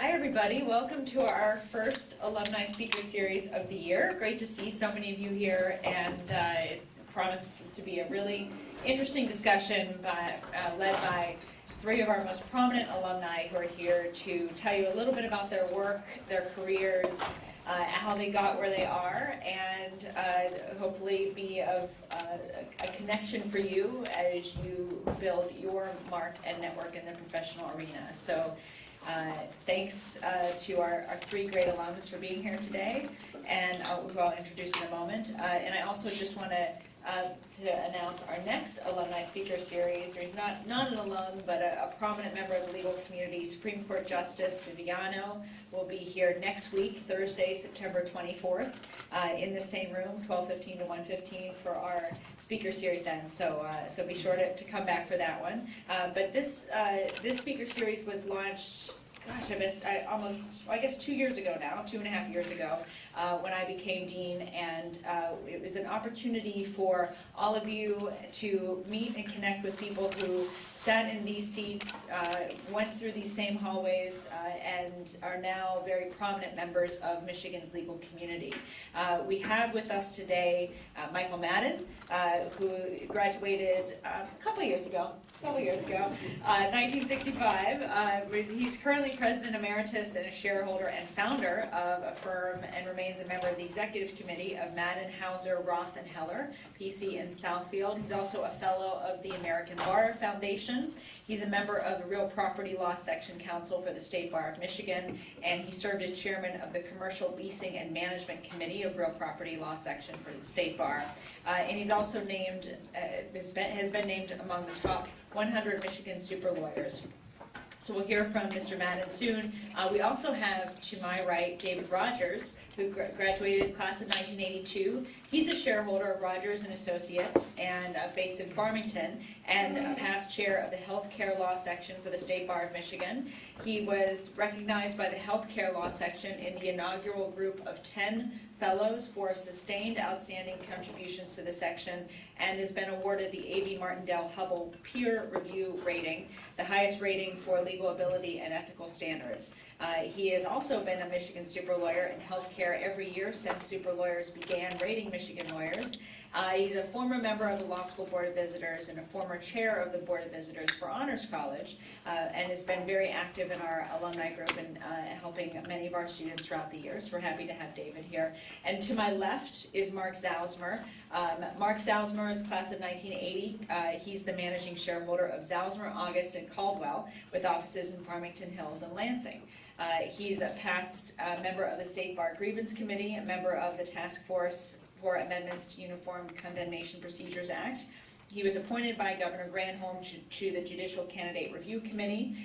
Hi everybody, welcome to our first Alumni Speaker Series of the year. Great to see so many of you here, and it promises to be a really interesting discussion led by three of our most prominent alumni who are here to tell you a little bit about their work, their careers, how they got where they are, and hopefully be of a connection for you as you build your mark and network in the professional arena. So thanks to our three great alums for being here today, and who I'll introduce in a moment. And I also just want to announce our next Alumni Speaker Series. He's not an alum, but a prominent member of the legal community. Supreme Court Justice Viviano will be here next week, Thursday, September 24th, in the same room, 12:15 to 1:15 for our Speaker Series then. So be sure to come back for that one. But this Speaker Series was launched, gosh, I guess 2 years ago now, 2.5 years ago, when I became dean, and it was an opportunity for all of you to meet and connect with people who sat in these seats, went through these same hallways, and are now very prominent members of Michigan's legal community. We have with us today Michael Maddin, who graduated a couple years ago, 1965. He's currently president emeritus and a shareholder and founder of a firm, and remains a member of the executive committee of Maddin, Hauser, Roth Heller PC in Southfield. He's also a fellow of the American Bar Foundation. He's a member of the Real Property Law Section Council for the State Bar of Michigan, and he served as chairman of the Commercial Leasing and Management Committee of Real Property Law Section for the State Bar. And he's also has been named among the top 100 Michigan super lawyers. So we'll hear from Mr. Maddin soon. We also have, to my right, David Rogers, who graduated class of 1982. He's a shareholder of Rogers and Associates, and based in Farmington, and a past chair of the Healthcare Law Section for the State Bar of Michigan. He was recognized by the Healthcare Law Section in the inaugural group of 10 fellows for sustained outstanding contributions to the section, and has been awarded the A.B. Martindale-Hubbell Peer Review Rating, the highest rating for legal ability and ethical standards. He has also been a Michigan super lawyer in healthcare every year since super lawyers began rating Michigan lawyers. He's a former member of the Law School Board of Visitors and a former chair of the Board of Visitors for Honors College, and has been very active in our alumni group and helping many of our students throughout the years. We're happy to have David here. And to my left is Mark Zausmer. Mark Zausmer is class of 1980. He's the managing shareholder of Zausmer, August, and Caldwell, with offices in Farmington Hills and Lansing. He's a past member of the State Bar Grievance Committee, a member of the Task Force for Amendments to Uniform Condemnation Procedures Act. He was appointed by Governor Granholm to the Judicial Candidate Review Committee.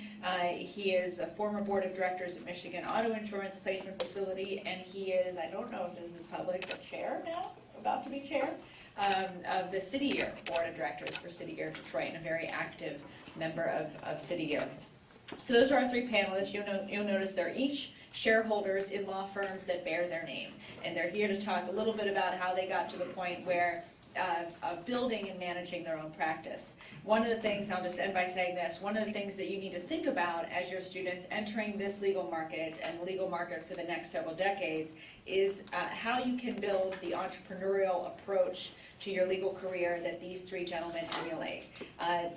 He is a former board of directors at Michigan Auto Insurance Placement Facility, and he is, I don't know if this is public, but chair now, about to be chair, of the City Year Board of Directors for City Year Detroit, and a very active member of City Year. So those are our three panelists. You'll notice they're each shareholders in law firms that bear their name, and they're here to talk a little bit about how they got to the point where of building and managing their own practice. One of the things, I'll just end by saying this, one of the things that you need to think about as your students entering this legal market and the legal market for the next several decades is how you can build the entrepreneurial approach to your legal career that these three gentlemen emulate.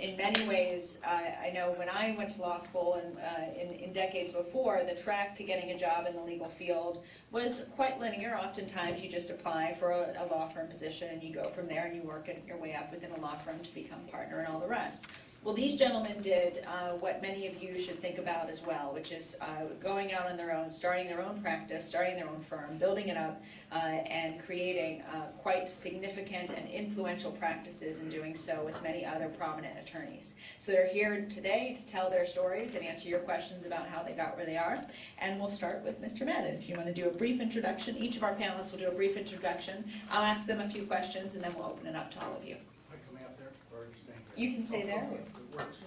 In many ways, I know when I went to law school and in decades before, the track to getting a job in the legal field was quite linear. Oftentimes you just apply for a law firm position and you go from there and you work your way up within a law firm to become partner and all the rest. Well, these gentlemen did what many of you should think about as well, which is going out on their own, starting their own practice, starting their own firm, building it up, and creating quite significant and influential practices in doing so with many other prominent attorneys. So they're here today to tell their stories and answer your questions about how they got where they are. And we'll start with Mr. Maddin. If you want to do a brief introduction, each of our panelists will do a brief introduction. I'll ask them a few questions and then we'll open it up to all of you. You can stay there. It works.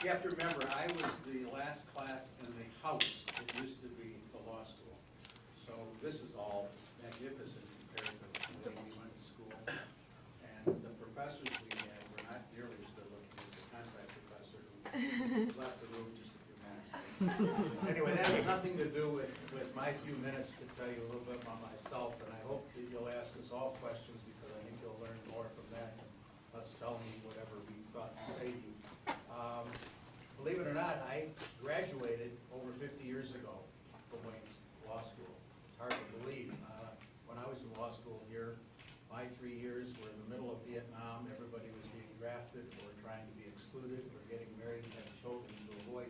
You have to remember, I was the last class in the house that used to be the law school. So this is all magnificent compared to the way we went to school. And the professors we had were not nearly as good looking as the contract professor who left the room just a few minutes ago. Anyway, that has nothing to do with my few minutes to tell you a little bit about myself, and I hope that you'll ask us all questions, because I think you'll learn more from that than us telling you whatever we thought to say to you. Believe it or not, I graduated over 50 years ago from Wayne's Law School. It's hard to believe. When I was in law school here, my 3 years were in the middle of Vietnam. Everybody was being drafted or trying to be excluded or getting married and having children to avoid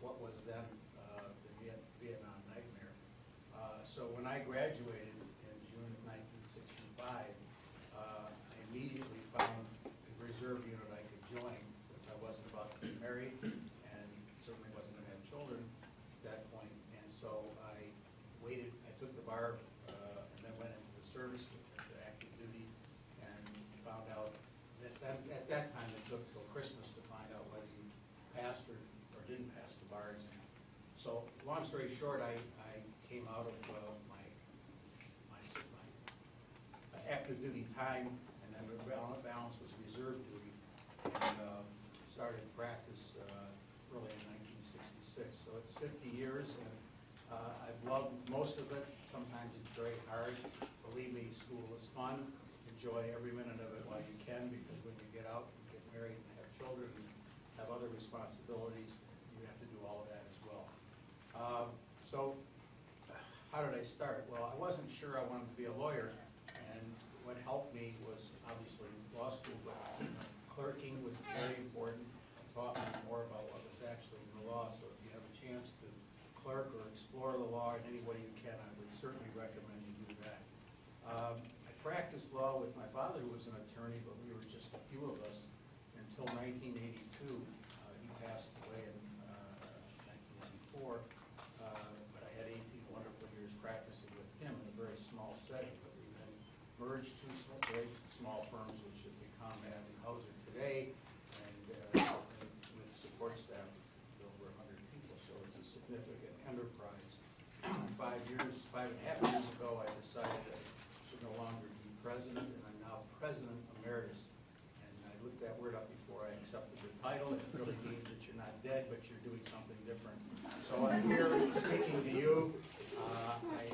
what was then the Vietnam nightmare. So when I graduated in June of 1965, I immediately found a reserve unit I could join, since I wasn't about to be married and certainly wasn't going to have children at that point. And so I waited, I took the bar and then went into the service, to active duty, and found out that at that time it took till Christmas to find out whether you passed or didn't pass the bar exam. So long story short, I came out of my active duty time, and then the balance was reserve duty, and started practice early in 1966. So it's 50 years, and I've loved most of it. Sometimes it's very hard. Believe me, school is fun. Enjoy every minute of it while you can, because when you get out and get married and have children and have other responsibilities, you have to do all of that as well. So how did I start? Well, I wasn't sure I wanted to be a lawyer, and what helped me was obviously law school, but clerking was very important. It taught me more about what was actually in the law. So if you have a chance to clerk or explore the law in any way you can, I would certainly recommend you do that. I practiced law with my father, who was an attorney, but we were just a few of us until 1982. He passed away in 1994. But I had 18 wonderful years practicing with him in a very small setting. But we then merged two very small firms, which have become Maddin and Hauser today, and with support staff of over 100 people. So it's a significant enterprise. 5.5 years ago, I decided that I should no longer be president, and I'm now president emeritus. And I looked that word up before I accepted the title. It really means that you're not dead, but you're doing something different. So I'm here speaking to you. I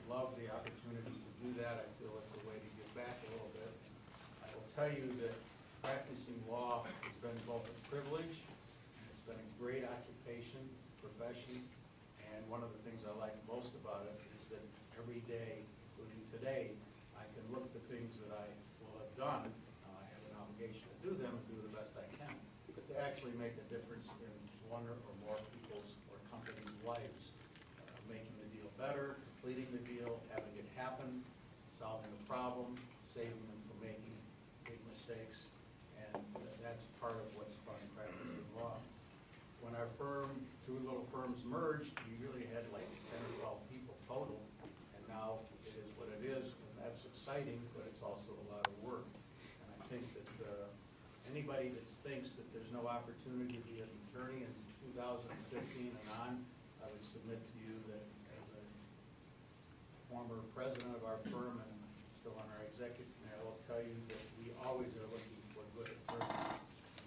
love the opportunity to do that. I feel it's a way to give back a little bit. I will tell you that practicing law has been both a privilege, and it's been a great occupation, profession, and one of the things I like most about it is that every day, including today, I can look at the things that I will have done. I have an obligation to do them and do the best I can, but to actually make a difference in one or more people's or companies' lives, making the deal better, completing the deal, having it happen, solving a problem, saving them from making big mistakes, and that's part of what's fun practicing law. When our two little firms merged, we really had like 10 or 12 people total, and now it is what it is, and that's exciting, but it's also a lot of work. And I think that anybody that thinks that there's no opportunity to be an attorney in 2015 and on, I would submit to you that as a former president of our firm and still on our executive committee, I will tell you that we always are looking for good attorneys.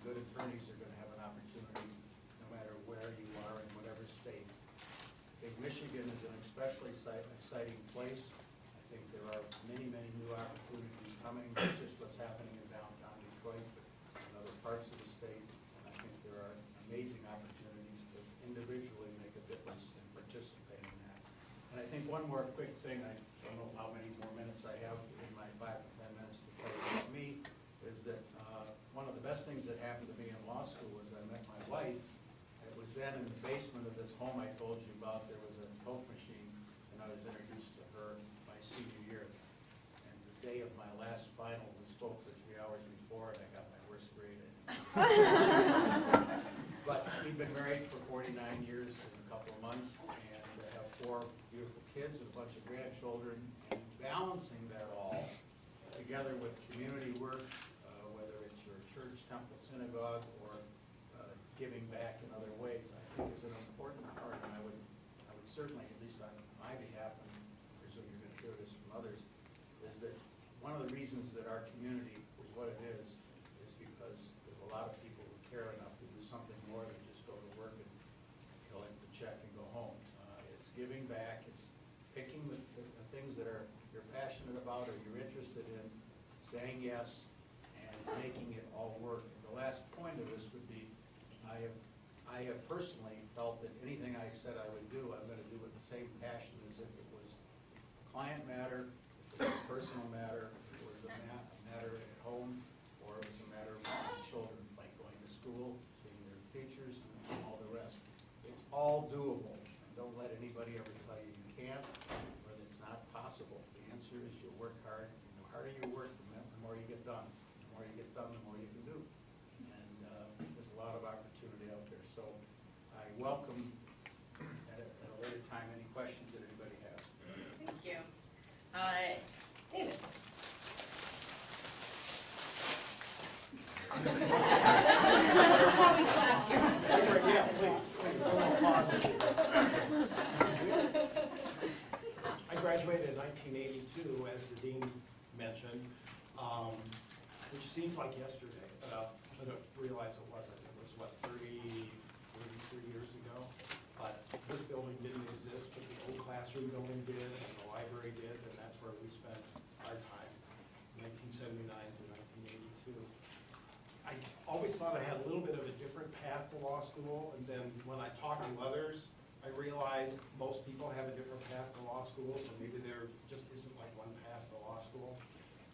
Good attorneys are going to have an opportunity no matter where you are in whatever state. I think Michigan is an especially exciting place. I think there are many, many new opportunities coming, not just what's happening in downtown Detroit, but in other parts of the state. And I think there are amazing opportunities to individually make a difference and participate in that. And I think one more quick thing, I don't know how many more minutes I have in my 5 to 10 minutes to tell you about me, is that one of the best things that happened to me in law school was I met my wife. It was then in the basement of this home I told you about. There was a Coke machine, and I was introduced to her my senior year. And the day of my last final, we spoke for 3 hours before, and I got my worst grade. But we've been married for 49 years and a couple of months, and I have 4 beautiful kids and a bunch of grandchildren, and balancing that all together with community work, whether it's your church, temple, synagogue, or giving back in other ways, I think is an important part. And I would certainly, at least on my behalf, and I presume you're going to hear this from others, is that one of the reasons that our community is what it is because there's a lot of people who care enough to do something more than just go to work and kill giving back, it's picking the things that you're passionate about or you're interested in, saying yes, and making it all work. And the last point of this would be, I have personally felt that anything I said I would do, I'm gonna do with the same passion as if it was a client matter, if it was a personal matter, if it was a matter at home, or it was a matter of my children, like going to school, seeing their teachers, and all the rest. It's all doable. Don't let anybody ever tell you you can't, or that it's not possible. The answer is you work hard. The harder you work, the more you get done. The more you get done, the more you can do. And there's a lot of opportunity out there. So I welcome at a later time any questions that anybody has. Thank you. David? That's how we clap here. Yeah, please. I graduated in 1982, as the dean mentioned, which seems like yesterday, but I realize it wasn't. It was, what, 33 years ago? But this building didn't exist, but the old classroom building did, and the library did, and that's where we spent our time, 1979 to 1982. I always thought I had a little bit of a different path to law school, and then when I talked to others, I realized most people have a different path to law school, so maybe there just isn't like one path to law school.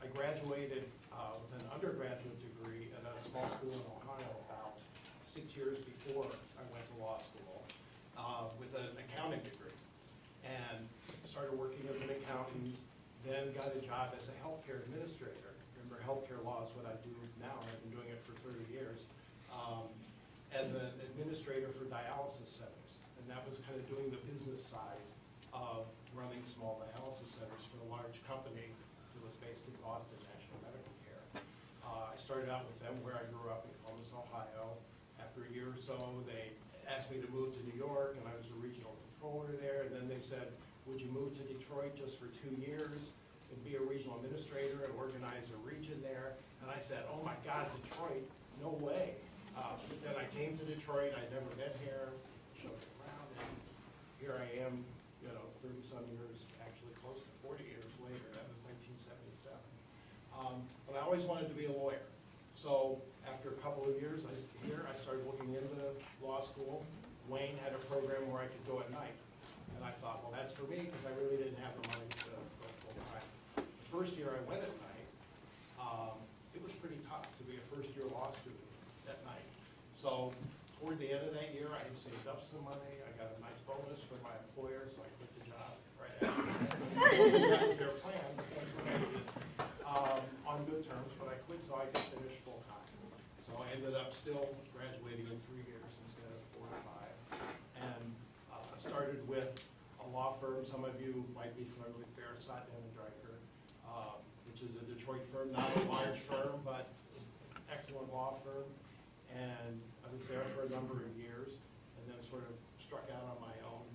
I graduated with an undergraduate degree at a small school in Ohio about 6 years before I went to law school with an accounting degree, and started working as an accountant, then got a job as a healthcare administrator. Remember, healthcare law is what I do now. I've been doing it for 30 years. As an administrator for dialysis centers. And that was kind of doing the business side of running small dialysis centers for a large company that was based in Boston National Medical Care. I started out with them where I grew up in Columbus, Ohio. After a year or so, they asked me to move to New York, and I was a regional controller there. And then they said, would you move to Detroit just for 2 years and be a regional administrator and organize a region there? And I said, oh my God, Detroit, no way. But then I came to Detroit, I'd never been here, showed it around, and here I am, 30-some years, actually close to 40 years later. That was 1977. But I always wanted to be a lawyer. So after a couple of years here, I started looking into law school. Wayne had a program where I could go at night. And I thought, well, that's for me, because I really didn't have the money to go full time. The first year I went at night, it was pretty tough to be a first-year law student at night. So toward the end of that year, I had saved up some money. I got a nice bonus from my employer, so I quit the job right after that. That was their plan, but that's what I did, on good terms, but I quit so I could finish full time. So I ended up still graduating in 3 years instead of 4 or 5. And started with a law firm. Some of you might be familiar with Sept and Dreiker, which is a Detroit firm, not a large firm, but excellent law firm. And I was there for a number of years, and then sort of struck out on my own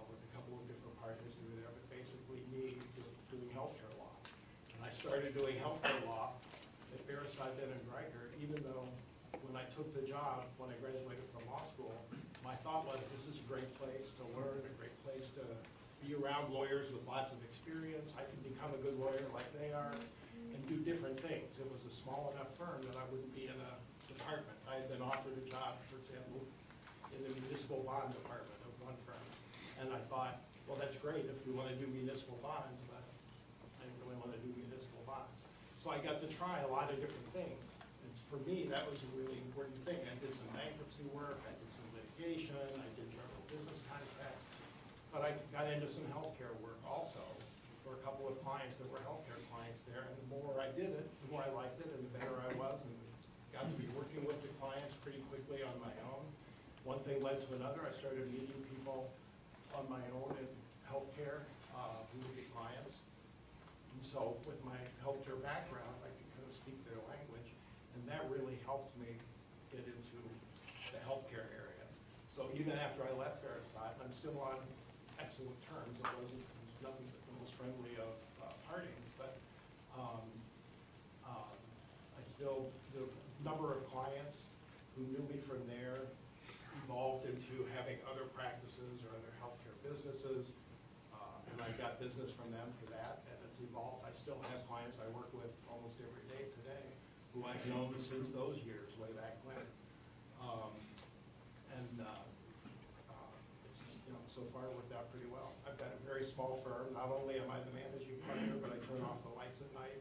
with a couple of different partners who were there, but basically me doing healthcare law. And I started doing healthcare law at Sept and Dreiker, even though when I took the job, when I graduated from law school, my thought was this is a great place to learn, a great place to be around lawyers with lots of experience. I can become a good lawyer like they are and do different things. It was a small enough firm that I wouldn't be in a department. I had been offered a job, for example, in the municipal bond department of one firm. And I thought, well, that's great if we want to do municipal bonds, but I didn't really want to do municipal bonds. So I got to try a lot of different things. And for me, that was a really important thing. I did some bankruptcy work, I did some litigation, I did general business contracts, but I got into some healthcare work also for a couple of clients that were healthcare clients there. And the more I did it, the more I liked it and the better I was, and got to be working with the clients pretty quickly on my own. One thing led to another. I started meeting people on my own in healthcare who would be clients. And so with my healthcare background, I could kind of speak their language, and that really helped me get into the healthcare area. So even after I left Sept, I'm still on excellent terms. It was nothing but the most friendly of parting, but I still, the number of clients who knew me from there evolved into having other practices or other healthcare businesses. got business from them for that, and it's evolved. I still have clients I work with almost every day today who I've known since those years, way back when. It's, so far worked out pretty well. I've got a very small firm. Not only am I the managing partner, but I turn off the lights at night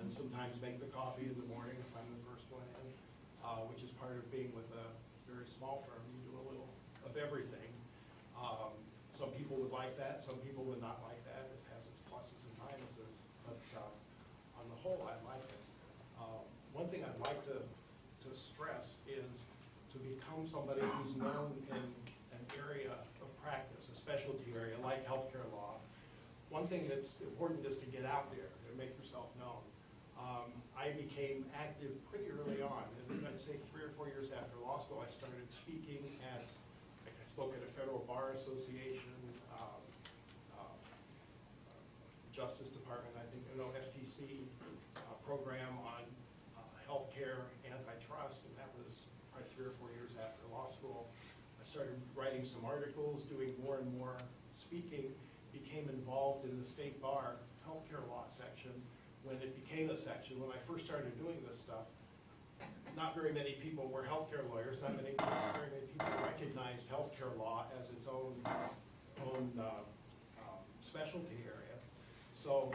and sometimes make the coffee in the morning if I'm the first one in, which is part of being with a very small firm. You do a little of everything. Some people would like that, some people would not like that. It has its pluses and minuses, but on the whole, I like it. One thing I'd like to stress is to become somebody who's known in an area of practice, a specialty area like healthcare law. One thing that's important is to get out there and make yourself known. I became active pretty early on, and I'd say 3 or 4 years after law school, I started speaking at, I spoke at a Federal Bar Association, Justice Department, I think, FTC program on healthcare antitrust, and that was probably 3 or 4 years after law school. I started writing some articles, doing more and more speaking, became involved in the state bar healthcare law section when it became a section. When I first started doing this stuff, not very many people were healthcare lawyers, not very many people recognized healthcare law as its own specialty area. So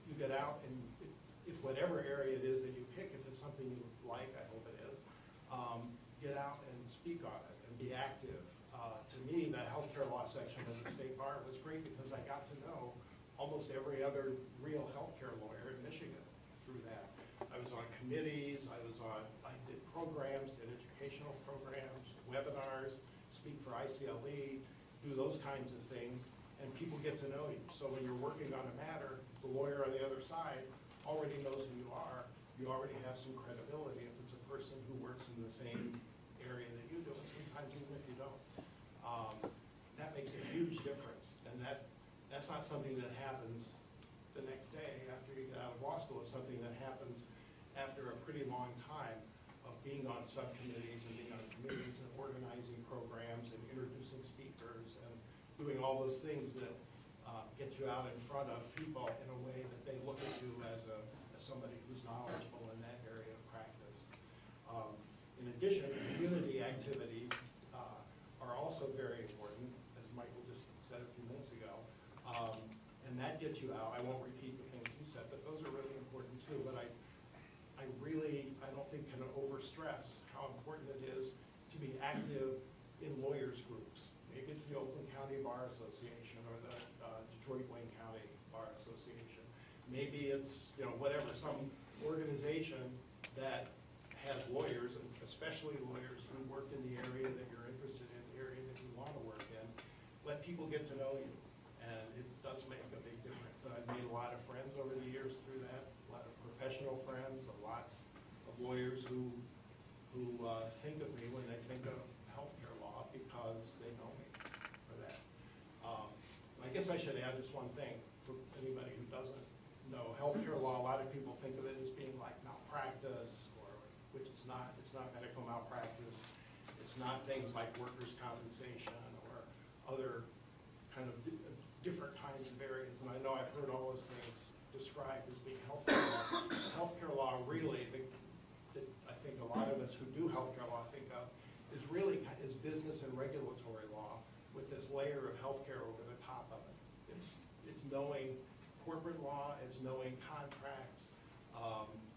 you get out, and if whatever area it is that you pick, if it's something you like, I hope it is, get out and speak on it and be active. To me, the healthcare law section of the state bar was great because I got to know almost every other real healthcare lawyer in Michigan through that. I was on committees, I did programs, did educational programs, webinars, speak for ICLE, do those kinds of things, and people get to know you. So when you're working on a matter, the lawyer on the other side already knows who you are. You already have some credibility if it's a person who works in the same area that you do, and sometimes even if you don't. That makes a huge difference, and that's not something that happens the next day after you get out of law school. It's something that happens after a pretty long time of being on subcommittees and being on committees and organizing programs and introducing speakers and doing all those things that get you out in front of people in a way that they look at you as somebody who's knowledgeable in that area of practice. In addition, community activities are also very important, as Michael just said a few minutes ago. And that gets you out. I won't repeat the things he said, but those are really important too. But I don't think can overstress how important it is to be active in lawyers groups. Maybe it's the Oakland County Bar Association or the Detroit-Wayne County Bar Association. Maybe it's, whatever, some organization that has lawyers, especially lawyers who work in the area that you're interested in, the area that you want to work in. Let people get to know you, and it does make a big difference. And I've made a lot of friends over the years through that, a lot of professional friends, a lot of lawyers who think of me when they think of healthcare law because they know me for that. I guess I should add just one thing for anybody who doesn't know. Healthcare law, a lot of people think of it as being like malpractice, which it's not. It's not medical malpractice. It's not things like workers' compensation or other kind of different kinds of areas. And I know I've heard all those things described as being healthcare law. Healthcare law really, I think a lot of us who do healthcare law think of, is business and regulatory law with this layer of healthcare over the top of it. It's knowing corporate law, it's knowing contracts,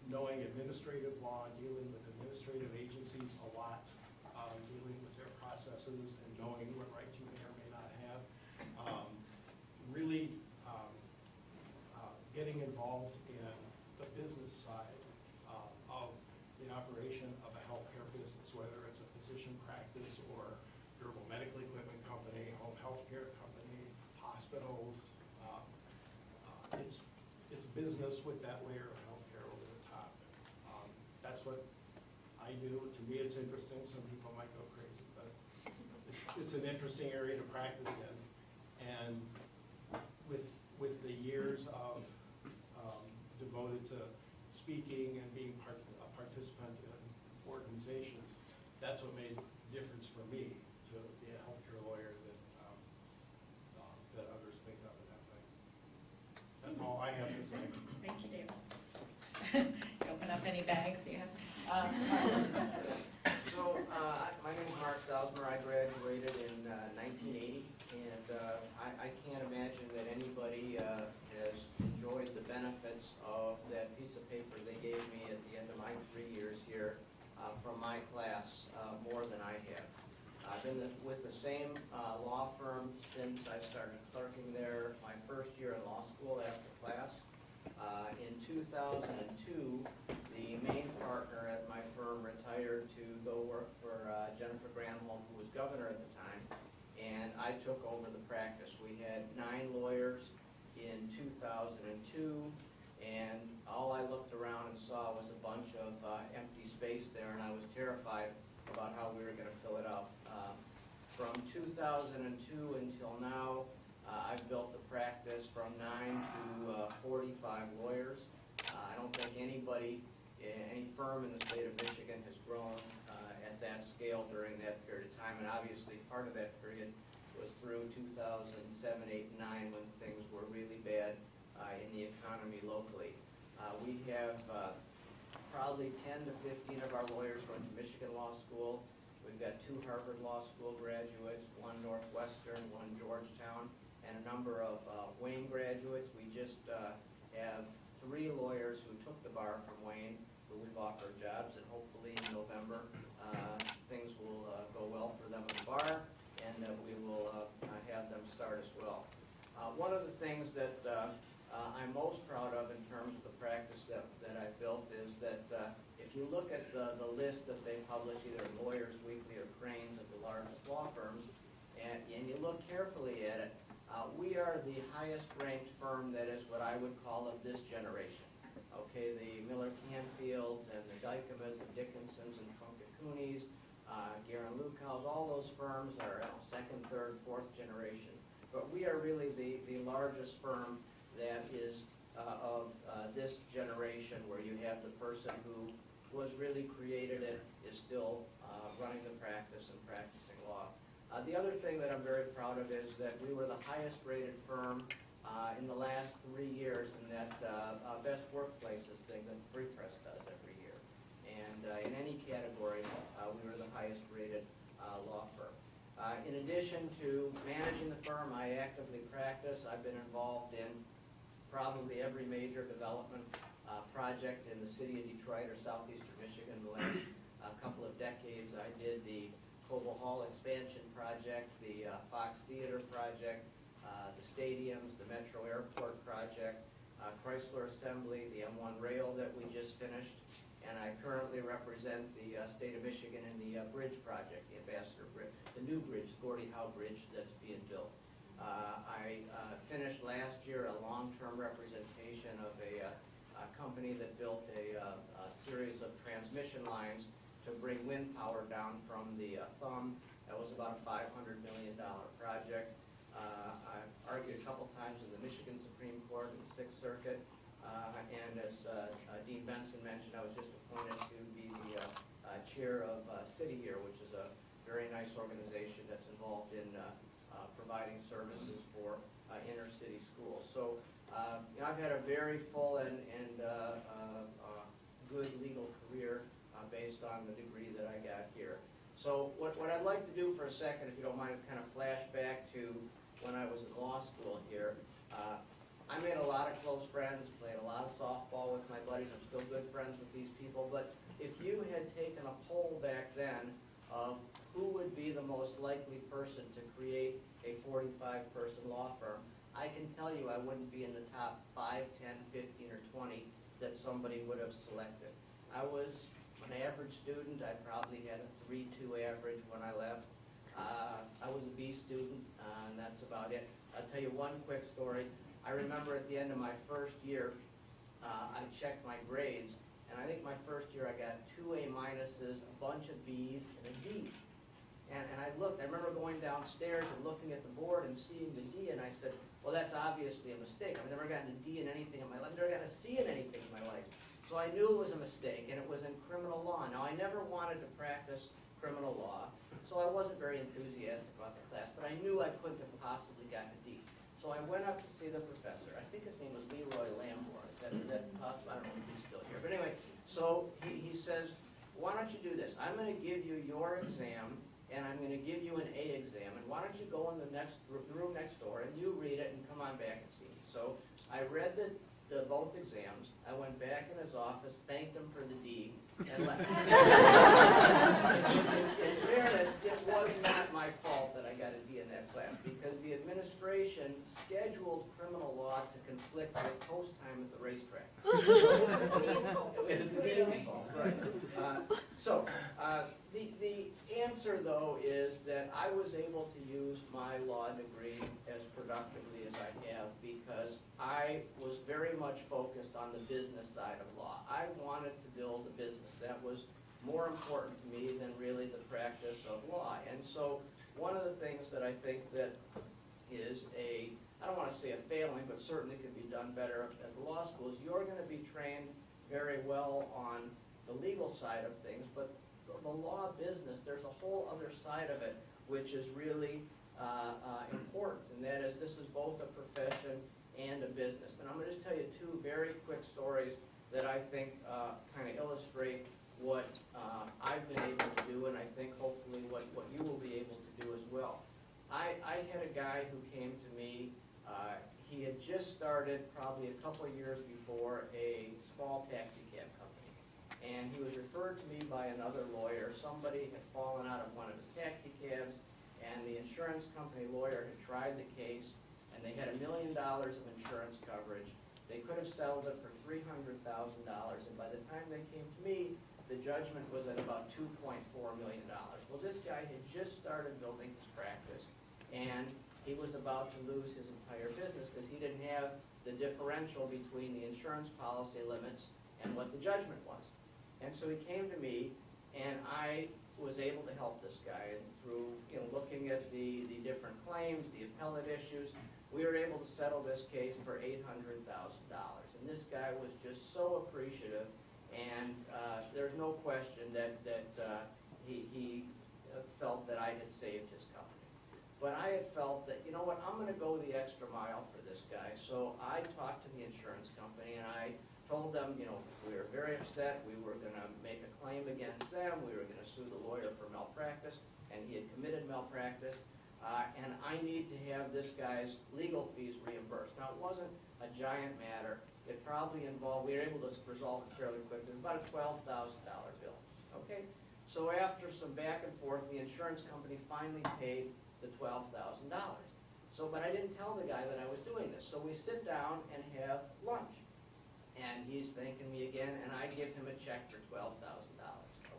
knowing administrative law, dealing with administrative agencies a lot, dealing with their processes and knowing what rights you may or may not have. Really getting involved in the business side of the operation of a healthcare business, whether it's a physician practice or durable medical equipment company, home healthcare company, hospitals. It's business with that layer of healthcare over the top. That's what I do. To me, it's interesting. Some people might go crazy, but it's an interesting area to practice in. And with the years of devoted to speaking and being a participant in organizations, that's what made a difference for me to be a healthcare lawyer that others think of it that way. My name is Mark Zausmer. I graduated in 1980, and I can't imagine that anybody has enjoyed the benefits of that piece of paper they gave me at the end of my 3 years here from my class more than I have. I've been with the same law firm since I started clerking there my first year in law school after class. In 2002, the main partner at my firm retired to go work for Jennifer Granholm, who was governor at the time, and I took over the practice. We had 9 lawyers in 2002, and all I looked around and saw was a bunch of empty space there, and I was terrified about how we were going to fill it up. From 2002 until now, I've built the practice from 9 to 45 lawyers. I don't think anybody, any firm in the state of Michigan has grown at that scale during that period of time, and obviously part of that period was through 2007, 8, 9 when things were really bad in the economy locally. We have probably 10 to 15 of our lawyers going to Michigan Law School. We've got 2 Harvard Law School graduates, 1 Northwestern, 1 Georgetown, and a number of Wayne graduates. We just have 3 lawyers who took the bar from Wayne, who we've offered jobs, and hopefully in November things will go well for them at the bar, and that we will have them start as well. One of the things that I'm most proud of in terms of the practice that I've built is that if you look at the list that they publish, either Lawyers Weekly or Crane's of the largest law firms, and you look carefully at it, we are the highest ranked firm that is what I would call of this generation. Okay, the Miller Canfields and the Dykemas and Dickinsons and Punkacoonies, Guerin Lukows, all those firms are 2nd, 3rd, 4th generation. But we are really the largest firm that is of this generation, where you have the person who was really created it, is still running the practice and practicing law. The other thing that I'm very proud of is that we were the highest rated firm in the last 3 years in that best workplaces thing that Free Press does every year. And in any category, we were the highest rated law firm. In addition to managing the firm, I actively practice. I've been involved in probably every major development project in the city of Detroit or southeastern Michigan in the last couple of decades. I did the Coble Hall expansion project, the Fox Theater project, the stadiums, the Metro Airport project, Chrysler Assembly, the M1 rail that we just finished, and I currently represent the state of Michigan in the bridge project, the Ambassador Bridge, the new bridge, Gordie Howe Bridge that's being built. I finished last year a long-term representation of a company that built a series of transmission lines to bring wind power down from the thumb. That was about a $500 million project. I've argued a couple times in the Michigan Supreme Court and the 6th Circuit, and as Dean Benson mentioned, I was just appointed to be the chair of City Year, which is a very nice organization that's involved in providing services for inner city schools. So I've had a very full and good legal career based on the degree that I got here. So what I'd like to do for a second, if you don't mind, is kind of flash back to when I was in law school here. I made a lot of close friends, played a lot of softball with my buddies. I'm still good friends with these people. But if you had taken a poll back then of who would be the most likely person to create a 45-person law firm, I can tell you I wouldn't be in the top 5, 10, 15, or 20 that somebody would have selected. I was an average student. I probably had a 3.2 average when I left. I was a B student, and that's about it. I'll tell you one quick story. I remember at the end of my first year, I checked my grades, and I think my first year I got 2 A minuses, a bunch of B's, and a D. And I looked, I remember going downstairs and looking at the board and seeing the D, and I said, well, that's obviously a mistake. I've never gotten a D in anything in my life. I've never gotten a C in anything in my life. So I knew it was a mistake, and it was in criminal law. Now, I never wanted to practice criminal law, so I wasn't very enthusiastic about the class, but I knew I couldn't have possibly gotten a D. So I went up to see the professor. I think his name was Leroy Lamborn. Is that possible? I don't know if he's still here. But anyway, so he says, why don't you do this? I'm gonna give you your exam, and I'm gonna give you an A exam, and why don't you go in the room next door, and you read it, and come on back and see me. So I read both exams, I went back in his office, thanked him for the D, and left. In fairness, it was not my fault that I got a D in that class, because the administration scheduled criminal law to conflict with post time at the racetrack. It was the dean's fault, right. The answer, though, is that I was able to use my law degree as productively as I have because I was very much focused on the business side of law. I wanted to build a business. That was more important to me than really the practice of law. And so one of the things that I think that is I don't want to say a failing, but certainly could be done better at the law school, is you're going to be trained very well on the legal side of things, but the law business, there's a whole other side of it which is really important, and that is this is both a profession and a business. And I'm going to just tell you two very quick stories that I think kind of illustrate what I've been able to do, and I think hopefully what you will be able to do as well. I had a guy who came to me, he had just started probably a couple of years before a small taxi cab company. And he was referred to me by another lawyer. Somebody had fallen out of one of his taxi cabs, and the insurance company lawyer had tried the case, and they had $1 million of insurance coverage. They could have settled it for $300,000, and by the time they came to me, the judgment was at about $2.4 million. Well, this guy had just started building his practice, and he was about to lose his entire business because he didn't have the differential between the insurance policy limits and what the judgment was. And so he came to me, and I was able to help this guy. And through looking at the different claims, the appellate issues, we were able to settle this case for $800,000. And this guy was just so appreciative, and there's no question that he felt that I had saved his company. But I had felt that, you know what, I'm going to go the extra mile for this guy. So I talked to the insurance company, and I told them, we were very upset, we were going to make a claim against them, we were going to sue the lawyer for malpractice, and he had committed malpractice, and I need to have this guy's legal fees reimbursed. Now, it wasn't a giant matter. It probably involved, we were able to resolve it fairly quickly. It was about a $12,000 bill, okay? So after some back and forth, the insurance company finally paid the $12,000. But I didn't tell the guy that I was doing this. So we sit down and have lunch. And he's thanking me again, and I give him a check for $12,000,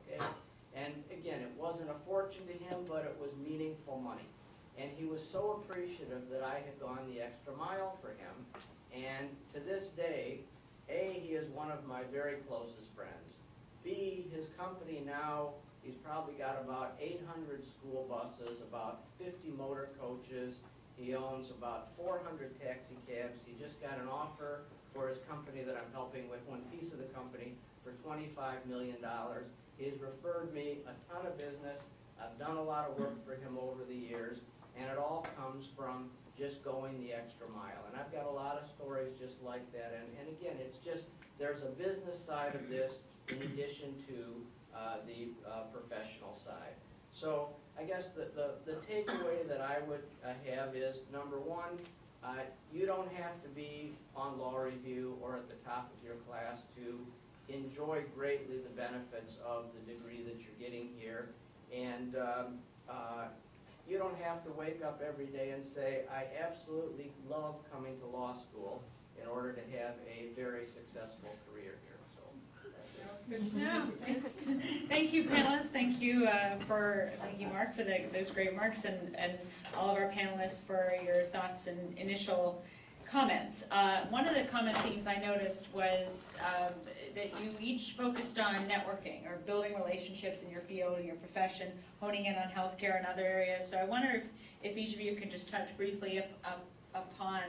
okay? And again, it wasn't a fortune to him, but it was meaningful money. And he was so appreciative that I had gone the extra mile for him. And to this day, A, he is one of my very closest friends. B, his company now, he's probably got about 800 school buses, about 50 motor coaches. He owns about 400 taxi cabs. He just got an offer for his company that I'm helping with, one piece of the company, for $25 million. He's referred me a ton of business. I've done a lot of work for him over the years, and it all comes from just going the extra mile. And I've got a lot of stories just like that. And again, it's just, there's a business side of this in addition to the professional side. So I guess the takeaway that I would have is, number one, you don't have to be on law review or at the top of your class to enjoy greatly the benefits of the degree that you're getting here. And you don't have to wake up every day and say, I absolutely love coming to law school in order to have a very successful career here. So that's it. Good to know. Thanks. Thank you, panelists. Thank you, Mark, for those great remarks, and all of our panelists for your thoughts and initial comments. One of the common themes I noticed was that you each focused on networking or building relationships in your field and your profession, honing in on healthcare and other areas. So I wonder if each of you could just touch briefly upon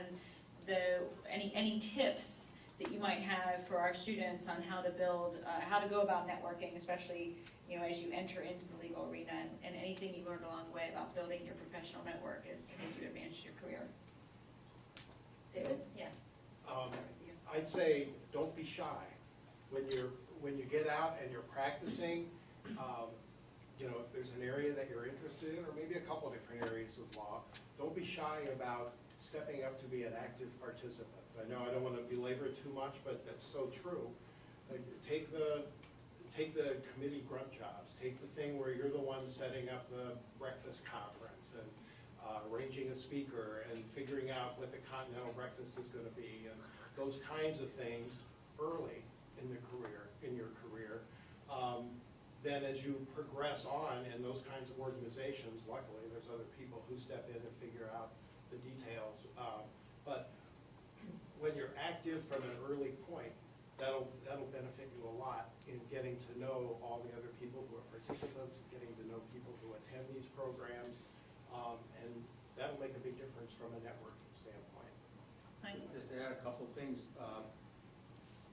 any tips that you might have for our students on how to build, how to go about networking, especially as you enter into the legal arena, and anything you learned along the way about building your professional network as you advance your career. David? Yeah. I'd say don't be shy. When you get out and you're practicing, You know, if there's an area that you're interested in, or maybe a couple different areas of law, don't be shy about stepping up to be an active participant. I know I don't want to belabor it too much, but that's so true. Like, take the committee grunt jobs, take the thing where you're the one setting up the breakfast conference and arranging a speaker and figuring out what the continental breakfast is going to be, and those kinds of things early in your career. Then as you progress on in those kinds of organizations, luckily there's other people who step in and figure out the details. But when you're active from an early point, that'll benefit you a lot in getting to know all the other people who are participants, getting to know people who attend these programs, and that'll make a big difference from a networking standpoint. Just to add a couple of things,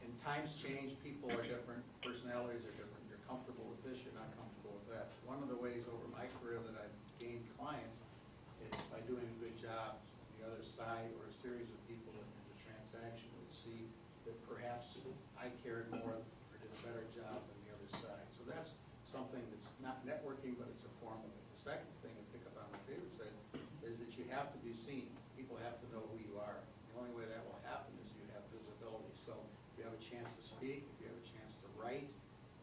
and times change, people are different, personalities are different. You're comfortable with this, you're not comfortable with that. One of the ways over my career that I've gained clients is by doing a good job. The other side, or a series of people in the transaction would see that perhaps I cared more or did a better job than the other side. So that's something that's not networking, but it's a form of it. The second thing, to pick up on what David said, is that you have to be seen. People have to know who you are. The only way that will happen is you have visibility. So if you have a chance to speak, if you have a chance to write,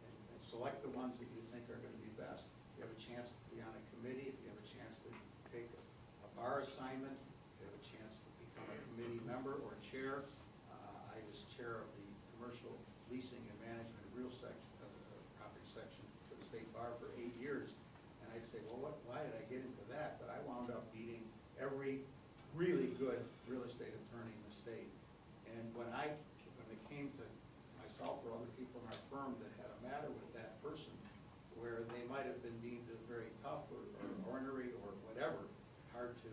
and select the ones that you think are going to be best. If you have a chance to be on a committee, if you have a chance to take a bar assignment, if you have a chance to become a committee member or chair. I was chair of the commercial leasing and management real section of the property section for the state bar for 8 years. And I'd say, well, why did I get into that? But I wound up meeting every really good real estate attorney in the state. And when it came to myself or other people in our firm that had a matter with that person, where they might have been deemed as very tough or ornery or whatever, hard to,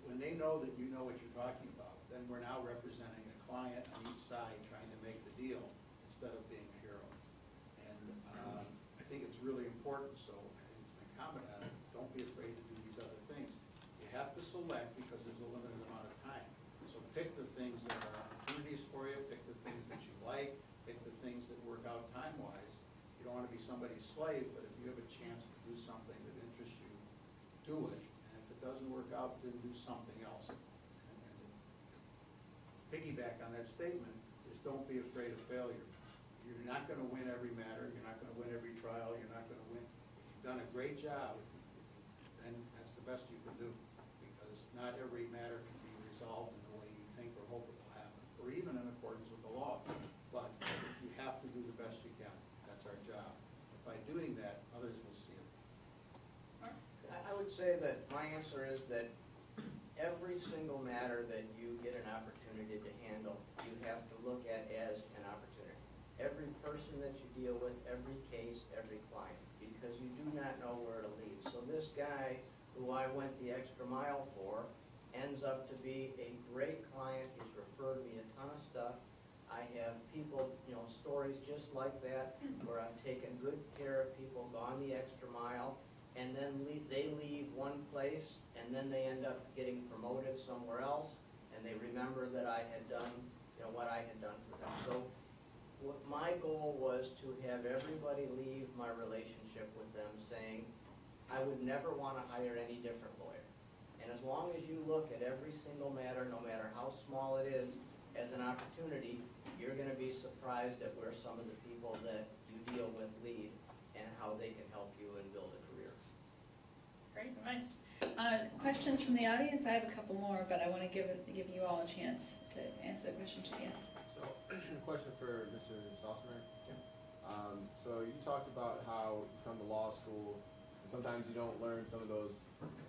when they know that you know what you're talking about, then we're now representing a client on each side trying to make the deal instead of being a hero. And I think it's really important, so I think it's been commented on, don't be afraid to do these other things. You have to select because there's a limited amount of time. So pick the things that are opportunities for you, pick the things that you like, pick the things that work out time-wise. You don't want to be somebody's slave, but if you have a chance to do something that interests you, do it. And if it doesn't work out, then do something else. And piggyback on that statement is don't be afraid of failure. You're not going to win every matter. You're not going to win every trial. You're not going to win. If you've done a great job, then that's the best you can do, because not every matter can be resolved in the way you think or hope it will happen, or even in accordance with the law. But you have to do the best you can. That's our job. By doing that, others will see it. I would say that my answer is that every single matter that you get an opportunity to handle, you have to look at as an opportunity. Every person that you deal with, every case, every client, because you do not know where to lead. So this guy who I went the extra mile for ends up to be a great client. He's referred me a ton of stuff. I have people, stories just like that, where I've taken good care of people, gone the extra mile, and then they leave one place, and then they end up getting promoted somewhere else, and they remember that I had done, what I had done for them. So what my goal was to have everybody leave my relationship with them saying, I would never want to hire any different lawyer. And as long as you look at every single matter, no matter how small it is, as an opportunity, you're going to be surprised at where some of the people that you deal with lead and how they can help you and build a career. Great, nice. Questions from the audience? I have a couple more, but I want to give you all a chance to answer the question too. Yes. So, question for Mr. Zausmer. So you talked about how you come to law school, and sometimes you don't learn some of those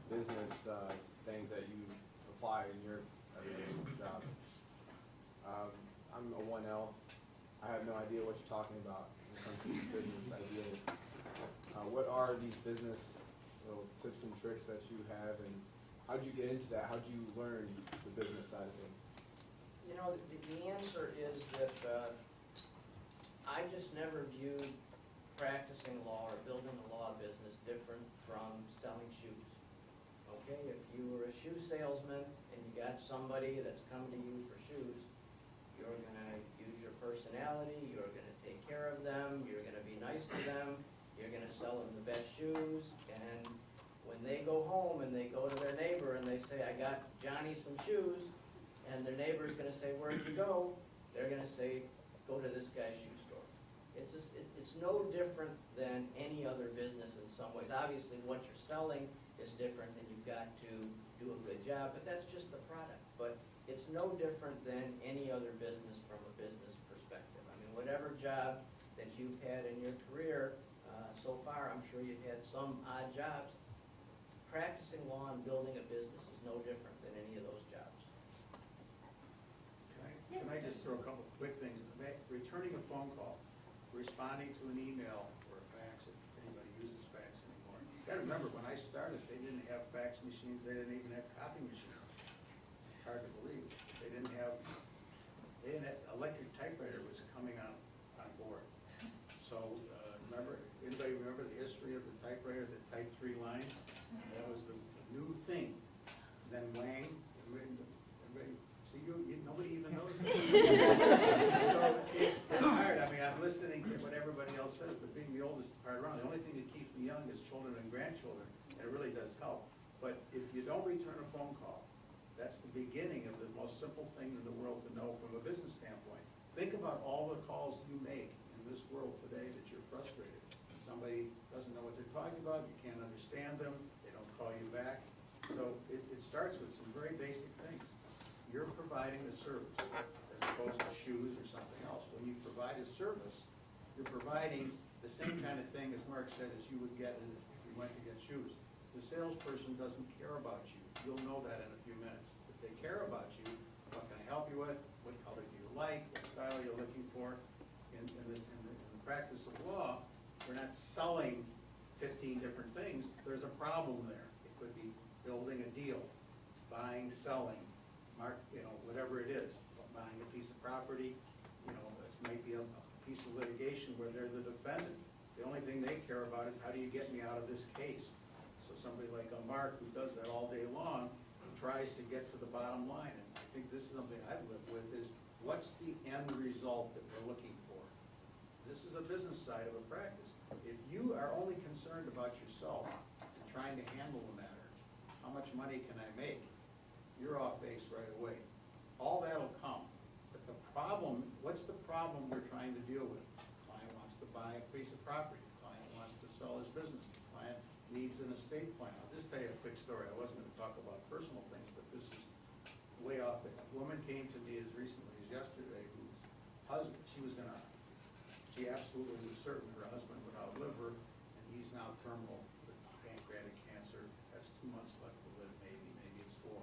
business things that you apply in your everyday job. I'm a 1L. I have no idea what you're talking about when it comes to these business ideas. What are these business tips and tricks that you have, and how did you get into that? How did you learn the business side of things? The answer is that I just never viewed practicing law or building a law business different from selling shoes. Okay, if you were a shoe salesman and you got somebody that's coming to you for shoes, you're going to use your personality, you're going to take care of them, you're going to be nice to them, you're gonna sell them the best shoes, and when they go home and they go to their neighbor and they say, I got Johnny some shoes, and their neighbor's gonna say, where'd you go? They're gonna say, go to this guy's shoe store. It's no different than any other business in some ways. Obviously, what you're selling is different, and you've got to do a good job, but that's just the product. But it's no different than any other business from a business perspective. I mean, whatever job that you've had in your career so far, I'm sure you've had some odd jobs. Practicing law and building a business is no different than any of those jobs. Can I just throw a couple quick things? Returning a phone call, responding to an email or a fax, if anybody uses fax anymore. You gotta remember, when I started, they didn't have fax machines, they didn't even have copy machines. It's hard to believe. They didn't have electric typewriter was coming on board. So, anybody remember the history of the typewriter that typed 3 lines? That was the new thing. Then Wang, everybody, see, nobody even knows that. So it's hard. I mean, I'm listening to what everybody else says, but being the oldest part around, the only thing that keeps me young is children and grandchildren, and it really does help. But if you don't return a phone call, that's the beginning of the most simple thing in the world to know from a business standpoint. Think about all the calls you make in this world today that you're frustrated. Somebody doesn't know what they're talking about, you can't understand them, they don't call you back. So it starts with some very basic things. You're providing a service as opposed to shoes or something else. When you provide a service, you're providing the same kind of thing, as Mark said, as you would get if you went to get shoes. If the salesperson doesn't care about you, you'll know that in a few minutes. If they care about you, what can I help you with? What color do you like? What style you're looking for? In the practice of law, we're not selling 15 different things. There's a problem there. It could be building a deal, buying, selling, whatever it is, buying a piece of property, it might be a piece of litigation where they're the defendant. The only thing they care about is how do you get me out of this case? So somebody like Mark, who does that all day long, tries to get to the bottom line. And I think this is something I've lived with, is what's the end result that we're looking for? This is a business side of a practice. If you are only concerned about yourself and trying to handle the matter, how much money can I make? You're off base right away. All that'll come. But the problem, what's the problem we're trying to deal with? The client wants to buy a piece of property. The client wants to sell his business. The client needs an estate plan. I'll just tell you a quick story. I wasn't going to talk about personal things, but this is way off. A woman came to me as recently as yesterday whose husband, she absolutely was certain her husband would outlive her, and he's now terminal with pancreatic cancer, has 2 months left to live, maybe it's 4.